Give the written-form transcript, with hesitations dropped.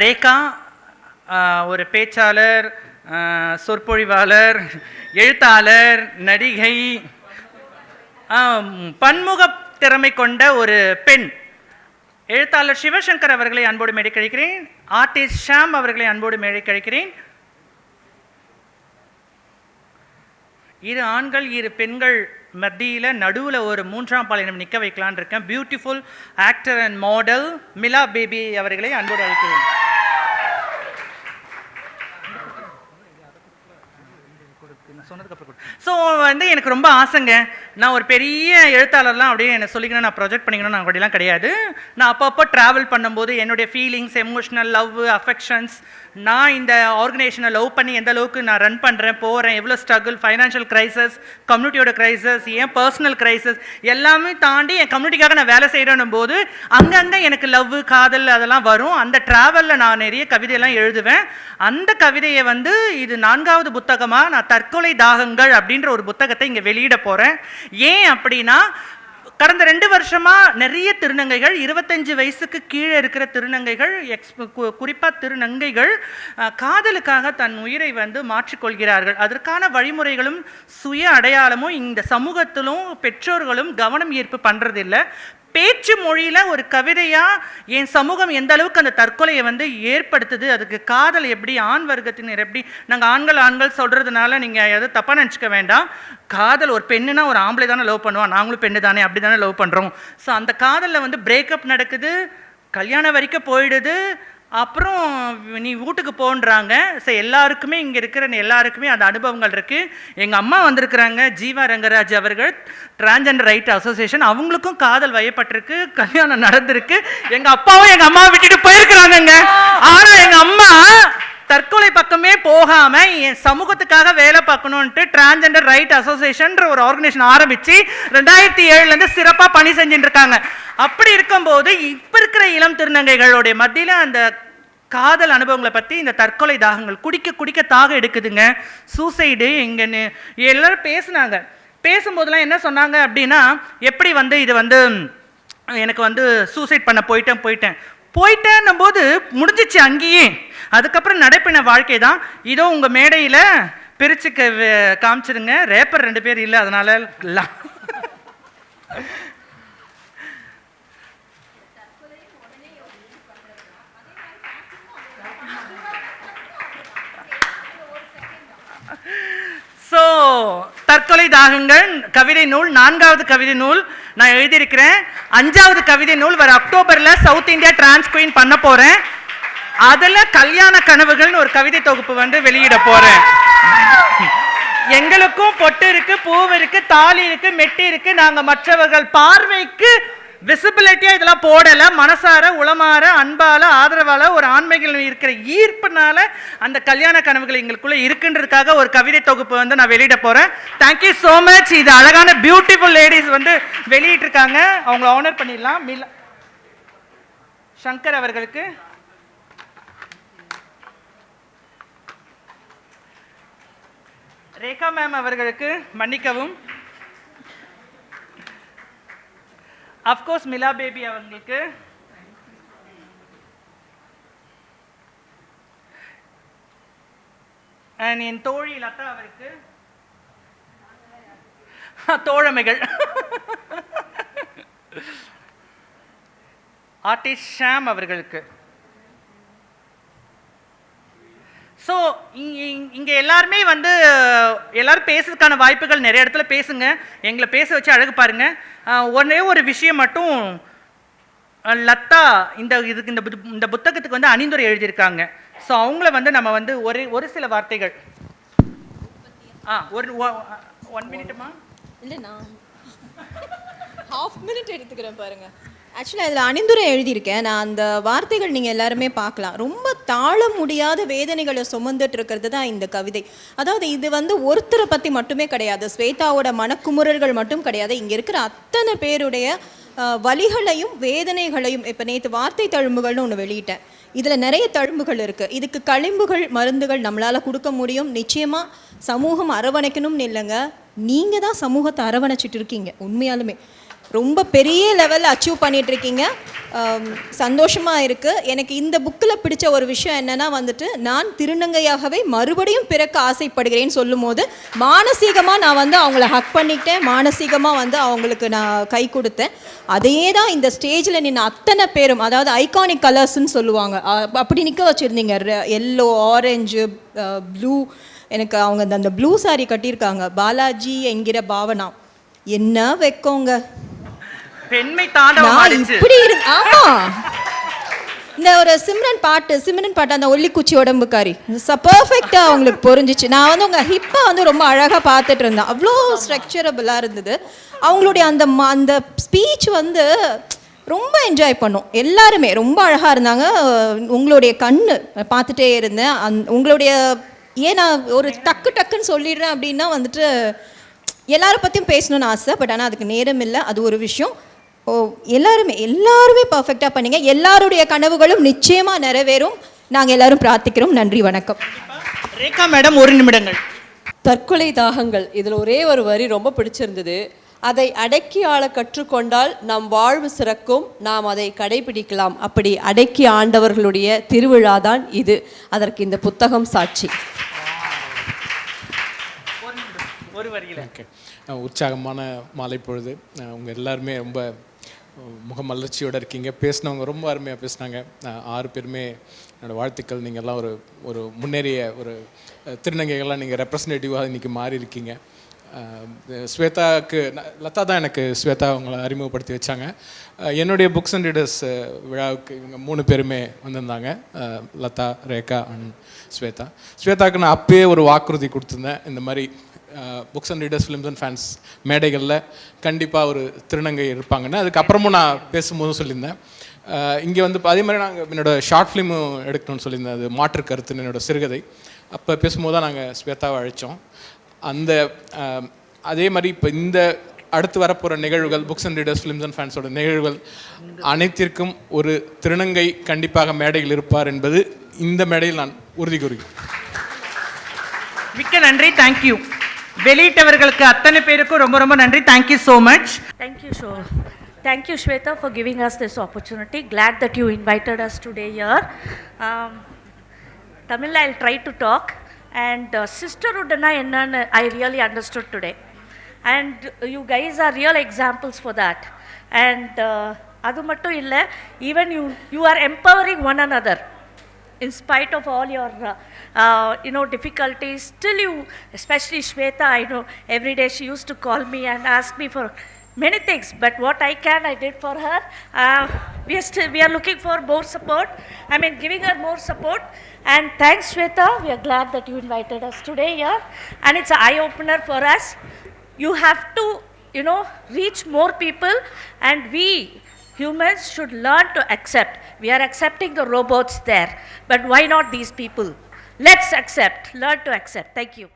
ரேகா ஒரு பேச்சாளர், சொற்பொழிவாளர், எழுத்தாளர், நடிகை, பன்முக திறமை கொண்ட ஒரு பெண். எழுத்தாளர் சிவசங்கர் அவர்களை அன்போடு மேடை கழிக்கிறேன். ஆர்டிஸ்ட் ஷாம் அவர்களை அன்போடு மேடை கழிக்கிறேன். 2 ஆண்கள் 2 பெண்கள் மத்தியில் நடுவில் ஒரு 3ஆம் பாலினம் நிற்க வைக்கலான் இருக்கேன். Beautiful actor and model Mila baby அவர்களை அன்போடு அழைக்கிறேன். ஸோ வந்து எனக்கு ரொம்ப ஆசைங்க. நான் ஒரு பெரிய எழுத்தாளர்லாம் அப்படியே என்ன சொல்லிக்கணும், நான் ப்ரொஜெக்ட் பண்ணிக்கணும் நான் அப்படிலாம் கிடையாது. நான் அப்பப்போ ட்ராவல் பண்ணும்போது என்னுடைய ஃபீலிங்ஸ், எமோஷ்னல், லவ், அஃபெக்ஷன்ஸ், நான் இந்த ஆர்கனைசேஷனை லவ் பண்ணி எந்த அளவுக்கு நான் ரன் பண்ணுறேன், போகிறேன், எவ்வளோ ஸ்ட்ரகிள், ஃபைனான்ஷியல் க்ரைசஸ், கம்யூனிட்டியோட க்ரைசஸ், ஏன் பர்சனல் க்ரைசஸ் எல்லாமே தாண்டி என் கம்யூனிட்டிக்காக நான் வேலை செய்கிறேன்னும் போது அங்கங்கே எனக்கு லவ், காதல் அதெல்லாம் வரும். அந்த ட்ராவலில் நான் நிறைய கவிதையெல்லாம் எழுதுவேன். அந்த கவிதையை வந்து இது 4வது புத்தகமாக நான் தற்கொலை தாகங்கள் அப்படின்ற ஒரு புத்தகத்தை இங்கே வெளியிட போகிறேன். ஏன் அப்படின்னா, கடந்த 2 வருஷமாக நிறைய திருநங்கைகள், 25 வயசுக்கு கீழே இருக்கிற திருநங்கைகள், குறிப்பாக திருநங்கைகள் காதலுக்காக தன் உயிரை வந்து மாற்றிக்கொள்கிறார்கள். அதற்கான வழிமுறைகளும் சுய அடையாளமும் இந்த சமூகத்திலும் பெற்றோர்களும் கவனம் ஈர்ப்பு பண்ணுறதில்லை. பேச்சு மொழியில் ஒரு கவிதையாக என் சமூகம் எந்த அளவுக்கு அந்த தற்கொலையை வந்து ஏற்படுத்துது, அதுக்கு காதல் எப்படி, ஆண் வர்க்கத்தினர் எப்படி, நாங்கள் ஆண்கள் சொல்கிறதுனால நீங்கள் எதுவும் தப்பாக நினச்சிக்க வேண்டாம். காதல் ஒரு பெண்ணுனா ஒரு ஆம்பளை தானே லவ் பண்ணுவான், நாங்களும் பெண்ணு தானே, அப்படி தானே லவ் பண்ணுறோம். ஸோ அந்த காதலில் வந்து பிரேக்கப் நடக்குது, கல்யாணம் வரைக்கும் போயிடுது, அப்புறம் நீ வீட்டுக்கு போன்றாங்க. ஸோ எல்லாருக்குமே இங்கே இருக்கிற எல்லாருக்குமே அந்த அனுபவங்கள் இருக்குது. எங்கள் அம்மா வந்திருக்கிறாங்க, ஜீவா ரங்கராஜ் அவர்கள், டிரான்ஜெண்டர் ரைட் அசோசியேஷன். அவங்களுக்கும் காதல் வயப்பட்டிருக்கு, கல்யாணம் நடந்திருக்கு. எங்கள் அப்பாவும் எங்கள் அம்மாவை விட்டுட்டு போயிருக்கிறாங்கங்க. ஆனால் எங்கள் அம்மா தற்கொலை பக்கமே போகாம என் சமூகத்துக்காக வேலை பார்க்கணும்ட்டு டிரான்ஜெண்டர் ரைட் அசோசியேஷன் ஒரு ஆர்கனைசேஷன் ஆரம்பிச்சு 2007 சிறப்பாக பணி செஞ்சுட்டு இருக்காங்க. அப்படி இருக்கும்போது இப்ப இருக்கிற இளம் திருநங்கைகளுடைய மத்தியில் அந்த காதல் அனுபவங்களை பற்றி, இந்த தற்கொலை தாகங்கள் குடிக்க குடிக்க தாக எடுக்குதுங்க, சூசைடு எங்கன்னு எல்லாரும் பேசுனாங்க. பேசும்போதெல்லாம் என்ன சொன்னாங்க அப்படின்னா, எப்படி வந்து இது வந்து எனக்கு வந்து சூசைட் பண்ண போயிட்டேன்னும் போது முடிஞ்சிச்சு அங்கேயே. அதுக்கப்புறம் நடைப்பின வாழ்க்கை தான். இதோ உங்கள் மேடையில் பிரித்து காமிச்சிருங்க. ரேப்பர் 2 பேர் இல்லை, அதனால ஸோ தற்கொலை தாகங்கள் கவிதை நூல் 4வது கவிதை நூல் நான் எழுதியிருக்கிறேன். 5வது கவிதை நூல் வர அக்டோபரில் சவுத் இந்தியா டிரான்ஸ் குயின் பண்ண போகிறேன். அதில் கல்யாண கனவுகள்னு ஒரு கவிதை தொகுப்பு வந்து வெளியிட போகிறேன். எங்களுக்கும் பொட்டு இருக்கு, பூவு இருக்கு, தாலி இருக்கு, மெட்டி இருக்கு. நாங்கள் மற்றவர்கள் பார்வைக்கு விசிபிலிட்டியாக இதெல்லாம் போடலை. மனசார, உளமாற, அன்பால, ஆதரவால, ஒரு ஆண்மைகள் இருக்கிற ஈர்ப்புனால அந்த கல்யாண கனவுகள் எங்களுக்குள்ள இருக்குன்றதுக்காக ஒரு கவிதை தொகுப்பு வந்து நான் வெளியிட போகிறேன். Thank you so much. இது அழகான பியூட்டிஃபுல் லேடிஸ் வந்து வெளியிட்டிருக்காங்க. அவங்கள ஆனர் பண்ணிடலாம். மிலா சங்கர் அவர்களுக்கு, ரேகா மேம் அவர்களுக்கு மன்னிக்கவும், அஃப்கோர்ஸ் மிலா பேபி அவங்களுக்கு, என் தோழி லதா அவருக்கு, தோழமைகள், ஆர்டிஸ்ட் ஷாம் அவர்களுக்கு. ஸோ இங்கே எல்லாருமே வந்து எல்லோரும் பேசுறதுக்கான வாய்ப்புகள் நிறைய இடத்துல பேசுங்க. எங்களை பேச வச்சு அழகு பாருங்க. ஒரே ஒரு விஷயம் மட்டும், லதா இந்த புத்தகத்துக்கு வந்து அணிந்துரை எழுதியிருக்காங்க. ஸோ அவங்கள வந்து நம்ம வந்து ஒரு சில வார்த்தைகள் ஒரு 1 மினிட்டுமா? இல்லை, நான் ½ மினிட் எடுத்துக்கிறேன் பாருங்க. ஆக்சுவலாக அதில் அணிந்துரை எழுதியிருக்கேன். நான் அந்த வார்த்தைகள் நீங்கள் எல்லாருமே பார்க்கலாம். ரொம்ப தாழ முடியாத வேதனைகளை சுமந்துட்டு இருக்கிறது தான் இந்த கவிதை. அதாவது இது வந்து ஒருத்தரை பற்றி மட்டுமே கிடையாது, ஸ்வேதாவோட மனக்குமுறல்கள் மட்டும் கிடையாது, இங்கே இருக்கிற அத்தனை பேருடைய வலிகளையும் வேதனைகளையும். இப்போ நேற்று வார்த்தை தழும்புகள்னு ஒன்று வெளியிட்டேன். இதில் நிறைய தழும்புகள் இருக்குது. இதுக்கு களிம்புகள், மருந்துகள் நம்மளால் கொடுக்க முடியும். நிச்சயமாக சமூகம் அரவணைக்கணும்னு இல்லைங்க, நீங்கள் தான் சமூகத்தை அரவணைச்சிட்டு இருக்கீங்க. உண்மையாலுமே ரொம்ப பெரிய லெவலில் அச்சீவ் பண்ணிட்டு இருக்கீங்க. சந்தோஷமாக இருக்குது. எனக்கு இந்த புக்கில் பிடிச்ச ஒரு விஷயம் என்னென்னா வந்துட்டு, நான் திருநங்கையாகவே மறுபடியும் பிறக்க ஆசைப்படுகிறேன்னு சொல்லும் போது மானசீகமாக நான் வந்து அவங்கள ஹக் பண்ணிக்கிட்டேன், மானசீகமாக வந்து அவங்களுக்கு நான் கை கொடுத்தேன். அதையே தான் இந்த ஸ்டேஜில் நின்று அத்தனை பேரும், அதாவது ஐகானிக் கலர்ஸ்ன்னு சொல்லுவாங்க, அப்படி நிற்க வச்சுருந்தீங்க. Yellow, orange, blue. எனக்கு அவங்க அந்த ப்ளூ சாரி கட்டியிருக்காங்க, பாலாஜி என்கிற பாவனா. என்ன வைக்கோங்க, பெண்மை தாண்டவம் ஆடுச்சு. இப்படி இருக்கு. ஆமா, இந்த ஒரு சிம்ரன் பாட்டு அந்த ஒல்லிக்குச்சி உடம்புக்காரி பர்ஃபெக்டா அவங்களுக்கு புரிஞ்சிச்சு. நான் வந்து உங்க ஹிப்பை வந்து ரொம்ப அழகா பார்த்துட்டு இருந்தேன், அவ்வளோ ஸ்ட்ரக்சரபிளா இருந்தது. அவங்களுடைய அந்த ஸ்பீச் வந்து ரொம்ப என்ஜாய் பண்ணோம். எல்லாருமே ரொம்ப அழகா இருந்தாங்க. உங்களுடைய கண்ணு பார்த்துட்டே இருந்தேன். உங்களுடைய ஏன் நான் ஒரு டக்குன்னு சொல்லிடுறேன் அப்படின்னா வந்துட்டு எல்லாரை பற்றியும் பேசணும்னு ஆசை, பட் ஆனால் அதுக்கு நேரம் இல்லை, அது ஒரு விஷயம். எல்லாருமே பர்ஃபெக்டாக பண்ணீங்க. எல்லாருடைய கனவுகளும் நிச்சயமாக நிறைவேறும். நாங்கள் எல்லாரும் பிரார்த்திக்கிறோம். நன்றி, வணக்கம். ரேகா மேடம், 1 நிமிடங்கள். தற்கொலை தாகங்கள், இதில் ஒரே ஒரு வரி ரொம்ப பிடிச்சிருந்தது. அதை அடக்கி ஆள கற்றுக்கொண்டால் நம் வாழ்வு சிறக்கும், நாம் அதை கடைபிடிக்கலாம். அப்படி அடக்கி ஆண்டவர்களுடைய திருவிழா தான் இது. அதற்கு இந்த புத்தகம் சாட்சி. உற்சாகமான மாலை பொழுது. உங்கள் எல்லாருமே ரொம்ப முகமலர்ச்சியோடு இருக்கீங்க. பேசினவங்க ரொம்ப அருமையாக பேசினாங்க. 6 பேருமே என்னோடய வாழ்த்துக்கள். நீங்கள் எல்லாம் ஒரு முன்னேறிய ஒரு திருநங்கைகள்லாம் நீங்கள் ரெப்ரசன்டேட்டிவாக இன்றைக்கி மாறி இருக்கீங்க. ஸ்வேதாவுக்கு லதா தான் எனக்கு ஸ்வேதா அவங்கள அறிமுகப்படுத்தி வச்சாங்க. என்னுடைய புக்ஸ் அண்ட் ரீடர்ஸ் விழாவுக்கு இவங்க 3 பேருமே வந்திருந்தாங்க, லதா, ரேகா அண்ட் ஸ்வேதாவுக்கு நான் அப்பயே ஒரு வாக்குறுதி கொடுத்துருந்தேன், இந்த மாதிரி books and readers films and fans மேடைகளில் கண்டிப்பாக ஒரு திருநங்கை இருப்பாங்கன்னு. அதுக்கப்புறமும் நான் பேசும்போதும் சொல்லியிருந்தேன். இங்கே வந்து அதே மாதிரி நாங்கள் என்னோடய ஷார்ட் ஃபிலிமும் எடுக்கணும்னு சொல்லியிருந்தேன், அது மாற்று கருத்துன்னு என்னோடய சிறுகதை. அப்போ பேசும்போது தான் நாங்கள் ஸ்வேதாவை அழைச்சோம். அதே மாதிரி இப்போ இந்த அடுத்து வரப்போகிற நிகழ்வுகள், books and readers films and ஃபேன்ஸோட நிகழ்வுகள் அனைத்திற்கும் ஒரு திருநங்கை கண்டிப்பாக மேடையில் இருப்பார் என்பது இந்த மேடையில் நான் உறுதி கூறுகிறேன். மிக்க நன்றி, தேங்க்யூ. வெளியிட்டவர்களுக்கு அத்தனை பேருக்கும் ரொம்ப ரொம்ப நன்றி. Thank you so much. Thank you, Shweta, for giving us this opportunity. Glad that you invited us today here. Tamil, I'll try to talk. And sisterhood enna I really understood today. And you guys are real examples for that. And adu mattum illa, even you are empowering one another. In spite of all your difficulties, still you, especially Shweta, I know every day she used to call me and ask me for many things, but what I can, I did for her. We are looking for more support. I mean, giving her more support. And thanks, Shweta. We are glad that you invited us today here. And it's an eye-opener for us. You have to, reach more people. And we, humans, should learn to accept. We are accepting the robots there. But why not these people? Let's accept. Learn to accept. Thank you.